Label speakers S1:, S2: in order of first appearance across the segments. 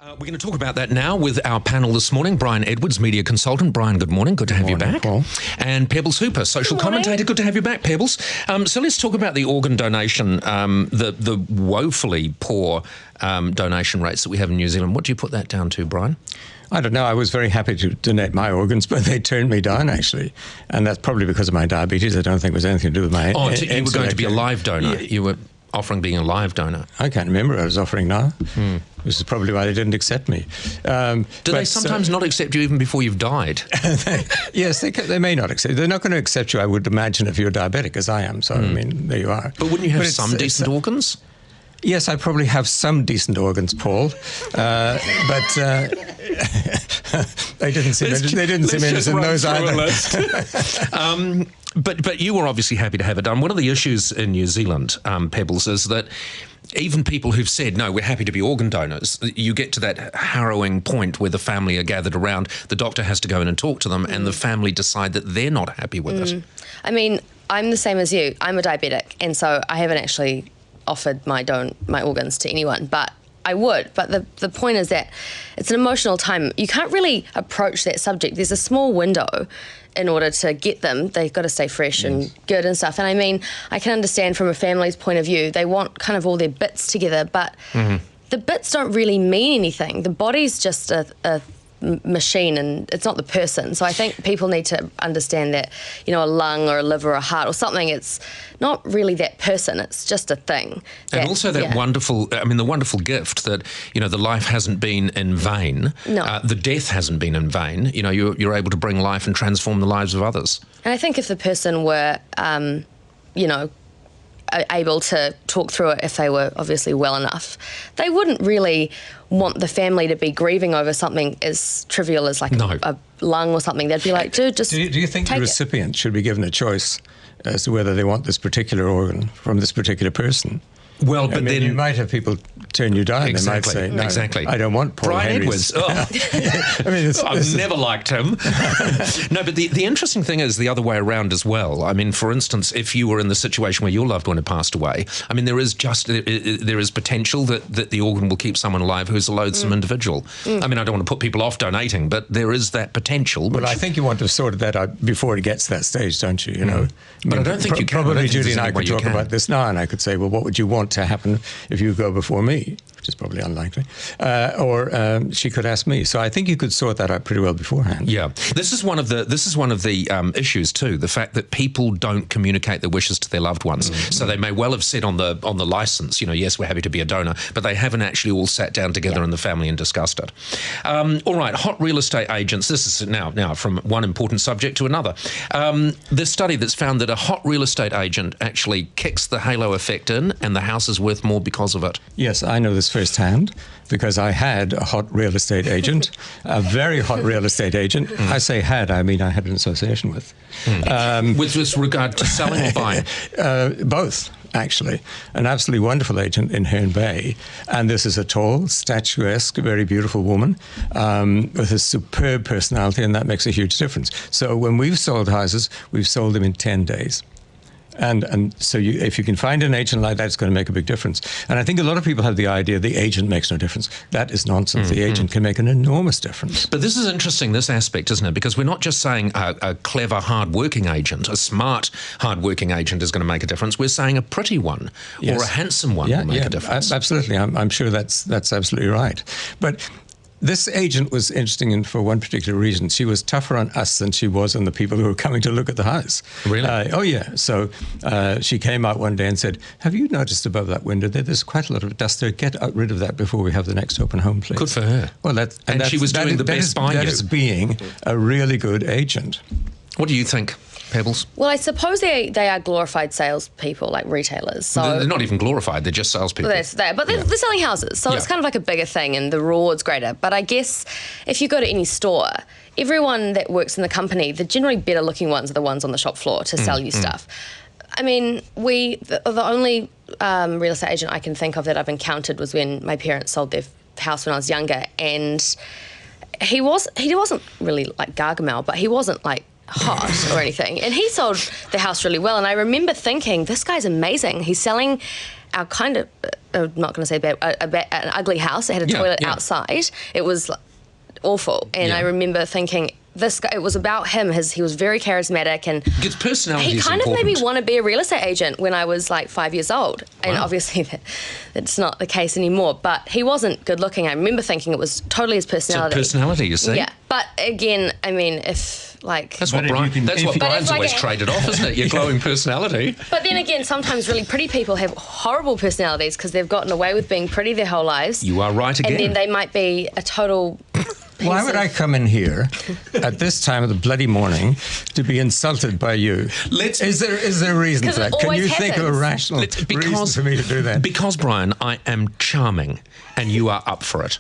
S1: We're going to talk about that now with our panel this morning. Brian Edwards, media consultant. Brian, good morning. Good to have you back.
S2: Paul.
S1: And Pebbles Hooper, social commentator. Good to have you back, Pebbles. So let's talk about the organ donation, the woefully poor donation rates that we have in New Zealand. What do you put that down to, Brian?
S2: I don't know. I was very happy to donate my organs, but they turned me down, actually. And that's probably because of my diabetes. I don't think it was anything to do with my
S1: you were going to be a live donor. Yeah. You were offering being a live donor.
S2: I can't remember what I was offering now. This is probably why they didn't accept me.
S1: Do they sometimes not accept you even before you've died?
S2: Yes, they may not accept. They're not going to accept you, I would imagine, if you're diabetic, as I am. So, I mean, there you are.
S1: But wouldn't you have some decent organs?
S2: Yes, I probably have some decent organs, Paul. But they didn't seem innocent in those either.
S1: But you were obviously happy to have it done. One of the issues in New Zealand, Pebbles, is that even people who've said, no, we're happy to be organ donors, you get to that harrowing point where the family are gathered around, the doctor has to go in and talk to them, and the family decide that they're not happy with it.
S3: I mean, I'm the same as you. I'm a diabetic, and so I haven't actually offered my organs to anyone, but I would. But the point is that it's an emotional time. You can't really approach that subject. There's a small window in order to get them. They've got to stay fresh and good and stuff. And I mean, I can understand from a family's point of view, they want kind of all their bits together, but the bits don't really mean anything. The body's just a machine and it's not the person. So I think people need to understand that, you know, a lung or a liver or a heart or something, it's not really that person, it's just a thing.
S1: And also that wonderful, I mean, the wonderful gift that, you know, the life hasn't been in vain.
S3: No.
S1: The death hasn't been in vain. You know, you're able to bring life and transform the lives of others.
S3: And I think if the person were, you know, able to talk through it, if they were obviously well enough, they wouldn't really want the family to be grieving over something as trivial as like a lung or something. They'd be like, dude, just
S2: do you think the recipient should be given a choice as to whether they want this particular organ from this particular person?
S1: Well, but then
S2: you might have people turn you down.
S1: Exactly,
S2: they might say, no, I don't want Paul
S1: Brian
S2: Henry's.
S1: Edwards. I mean, I've never liked him. No, but the interesting thing is the other way around as well. I mean, for instance, if you were in the situation where your loved one had passed away, I mean, there is potential that the organ will keep someone alive who's a loathsome individual. I mean, I don't want to put people off donating, but there is that potential.
S2: Well, I think you want to have sorted that out before it gets to that stage, don't you? You know,
S1: but I don't think you can.
S2: Probably Judy and I could talk about this now, and I could say, well, what would you want to happen if you go before me, which is probably unlikely, or she could ask me. So I think you could sort that out pretty well beforehand.
S1: Yeah, this is one of the issues too. The fact that people don't communicate their wishes to their loved ones. So they may well have said on the license, you know, yes, we're happy to be a donor, but they haven't actually all sat down together in the family and discussed it. All right, hot real estate agents. This is now from one important subject to another. This study that's found that a hot real estate agent actually kicks the halo effect in, and the house is worth more because of it.
S2: Yes, I know this firsthand because I had a hot real estate agent, a very hot real estate agent. I say had, I mean I had an association with.
S1: With regard to selling or buying?
S2: Both, actually. An absolutely wonderful agent in Herne Bay. And this is a tall, statuesque, very beautiful woman with a superb personality, and that makes a huge difference. So when we've sold houses, we've sold them in 10 days. And so if you can find an agent like that, it's going to make a big difference. And I think a lot of people have the idea the agent makes no difference. That is nonsense. The agent can make an enormous difference.
S1: But this is interesting, this aspect, isn't it? Because we're not just saying a clever, hard-working agent, a smart, hard-working agent is going to make a difference. We're saying a pretty one or a handsome one will make a difference.
S2: Absolutely. I'm sure that's absolutely right. But this agent was interesting for one particular reason. She was tougher on us than she was on the people who were coming to look at the house.
S1: Really?
S2: Oh, yeah. So she came out one day and said, have you noticed above that window there's quite a lot of dust there? Get rid of that before we have the next open home, please.
S1: Good for her.
S2: Well,
S1: and she was doing the best by you.
S2: That is being a really good agent.
S1: What do you think, Pebbles?
S3: Well, I suppose they are glorified salespeople, like retailers. So
S1: they're not even glorified; they're just salespeople.
S3: But they're selling houses, so it's kind of like a bigger thing, and the reward's greater. But I guess if you go to any store, everyone that works in the company, the generally better-looking ones are the ones on the shop floor to sell you stuff. I mean, the only real estate agent I can think of that I've encountered was when my parents sold their house when I was younger, and he wasn't really like Gargamel, but he wasn't like hot or anything, and he sold the house really well. And I remember thinking, this guy's amazing. He's selling our kind of, I'm not going to say bad, an ugly house. It had a toilet outside. It was awful. And I remember thinking, this guy, it was about him. He was very charismatic, and
S1: His personality
S3: he
S1: is
S3: kind
S1: important.
S3: of made me want to be a real estate agent when I was like 5 years old. And obviously that's not the case anymore. But he wasn't good looking. I remember thinking it was totally his personality.
S1: So personality, you see?
S3: Yeah. But again, I mean, if like...
S1: That's what Brian's always traded off, isn't it? Your glowing personality.
S3: But then again, sometimes really pretty people have horrible personalities because they've gotten away with being pretty their whole lives.
S1: You are right again.
S3: And then they might be a total...
S2: Why would I come in here at this time of the bloody morning to be insulted by you? Is there a reason for that? Can you think of a rational reason for me to do that?
S1: Because, Brian, I am charming and you are up for it.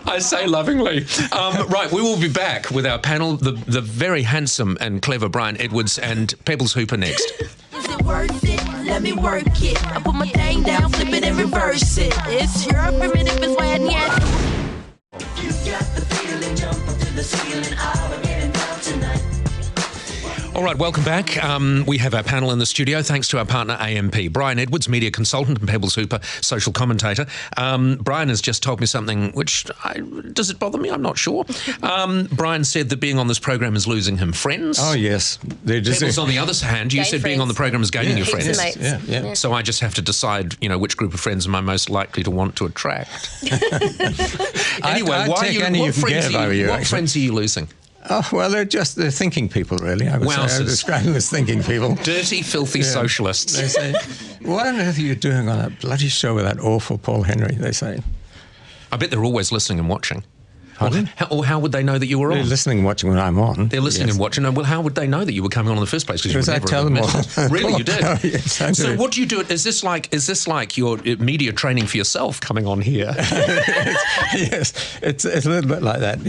S1: I say lovingly. Right, we will be back with our panel, the very handsome and clever Brian Edwards and Pebbles Hooper next.
S4: Is it worth it? Let me work it. I put my thing down, flip it and reverse it. It's your primitive, it's why I need. You got the feeling, jump up to the ceiling. I'll get it down tonight.
S1: All right, welcome back. We have our panel in the studio, thanks to our partner AMP. Brian Edwards, media consultant, and Pebbles Hooper, social commentator. Brian has just told me something which, does it bother me? I'm not sure. Brian said that being on this program is losing him friends.
S2: Oh, yes.
S1: Pebbles, on the other hand, you said being on the program is gaining you friends.
S2: Yeah.
S1: So I just have to decide, which group of friends am I most likely to want to attract. Anyway, what friends are you losing?
S2: Oh, well, they're thinking people, really. I would describe them as thinking people.
S1: Dirty, filthy socialists.
S2: They say, what on earth are you doing on that bloody show with that awful Paul Henry, they say.
S1: I bet they're always listening and watching.
S2: Pardon?
S1: Or how would they know that you were on?
S2: They're listening and watching when I'm on.
S1: They're listening and watching. Well, how would they know that you were coming on in the first place?
S2: Because I tell them all.
S1: Really, you did?
S2: Oh, yes, I
S1: so
S2: do.
S1: what do you do? Is this like your media training for yourself coming on here?
S2: Yes, it's a little bit like that,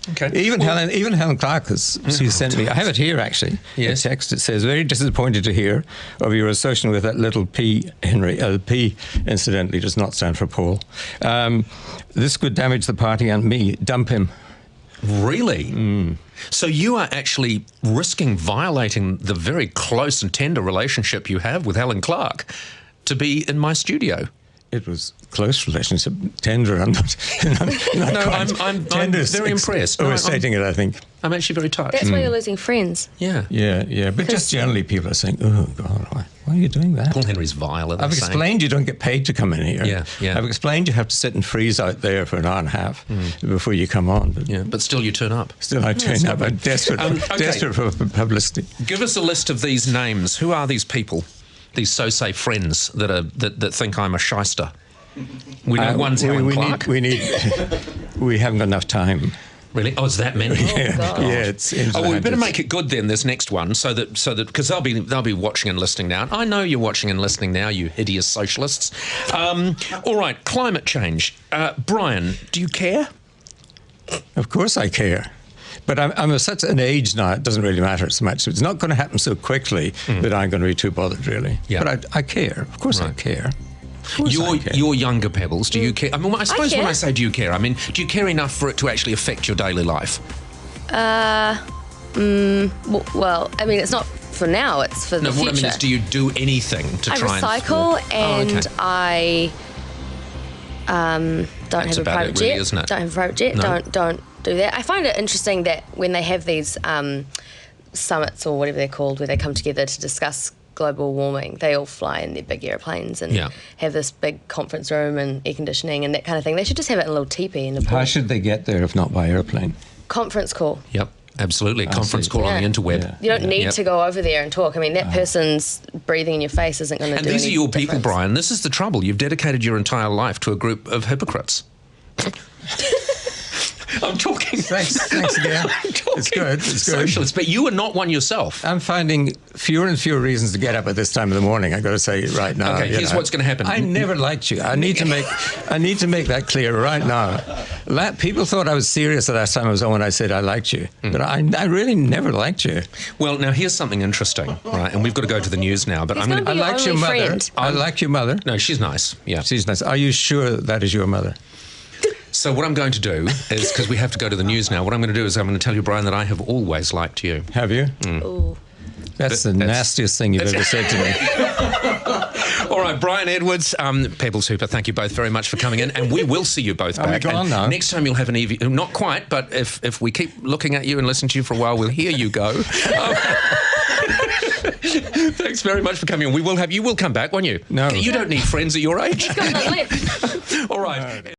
S1: Okay.
S2: Even Helen Clark she sent me. I have it here actually.
S1: Yes.
S2: A text. It says, "Very disappointed to hear of your association with that little P, Henry. P, incidentally, does not stand for Paul. This could damage the party and me. Dump him."
S1: Really? So you are actually risking violating the very close and tender relationship you have with Helen Clark to be in my studio.
S2: It was close relationship, tender. I'm not.
S1: I'm very impressed.
S2: Overstating it, I think.
S1: I'm actually very touched.
S3: That's why you're losing friends.
S1: Yeah.
S2: Yeah. But just generally, people are saying, "Oh God, why are you doing that?"
S1: Paul Henry's vile.
S2: I've explained you don't get paid to come in here.
S1: Yeah.
S2: I've explained you have to sit and freeze out there for an hour and a half before you come on.
S1: But still you turn up.
S2: Still I turn up. I'm desperate for publicity.
S1: Give us a list of these names. Who are these people? These so-say friends that think I'm a shyster. We know one's Helen Clark.
S2: We haven't got enough time.
S1: Really? Oh, is that many?
S2: It's
S1: we better make it good then. This next one, so that because they'll be watching and listening now. I know you're watching and listening now, you hideous socialists. All right, climate change. Brian, do you care?
S2: Of course I care. But I'm at such an age now, it doesn't really matter so much. It's not going to happen so quickly that I'm going to be too bothered, really.
S1: Yeah.
S2: But I care. Of course I care.
S1: You're younger, Pebbles. Do you care? I mean, I suppose when I say do you care, I mean, do you care enough for it to actually affect your daily life?
S3: Well, I mean, it's not for now, it's for the future.
S1: What I mean is, do you do anything to try
S3: recycle and I don't have a private jet.
S1: Really, isn't it?
S3: Don't have a private jet.
S1: No.
S3: Don't do that. I find it interesting that when they have these summits or whatever they're called, where they come together to discuss global warming, they all fly in their big airplanes and have this big conference room and air conditioning and that kind of thing. They should just have it in a little teepee in the pool.
S2: How should they get there if not by airplane?
S3: Conference call.
S1: Yep. Absolutely. Conference call on the interweb.
S3: Yeah. You don't need to go over there and talk. I mean, that person's breathing in your face isn't going to do anything.
S1: And these are your people, Brian. This is the trouble. You've dedicated your entire life to a group of hypocrites. I'm talking.
S2: Thanks again. It's good.
S1: Socialists, but you are not one yourself.
S2: I'm finding fewer and fewer reasons to get up at this time of the morning. I got to say right now.
S1: Okay, here's what's going to happen.
S2: I never liked you. I need to make that clear right now. People thought I was serious the last time I was on when I said I liked you, but I really never liked you.
S1: Well, now here's something interesting, right? And we've got to go to the news now. But
S3: I like
S2: your mother.
S3: Friend.
S2: I like your mother.
S1: No, she's nice. Yeah,
S2: she's nice. Are you sure that is your mother?
S1: So what I'm going to do is, because we have to go to the news now, what I'm going to do is I'm going to tell you, Brian, that I have always liked you.
S2: Have you?
S3: Ooh.
S2: That's the nastiest thing you've ever said to me.
S1: All All right, Brian Edwards, Pebbles Hooper, thank you both very much for coming in, and we will see you both back.
S2: Are we gone now?
S1: Next time you'll have an Evie, not quite, but if we keep looking at you and listening to you for a while, we'll hear you go. Thanks very much for coming on. You will come back, won't you?
S2: No.
S1: You don't need friends at your age.
S3: Got none left.
S1: All right.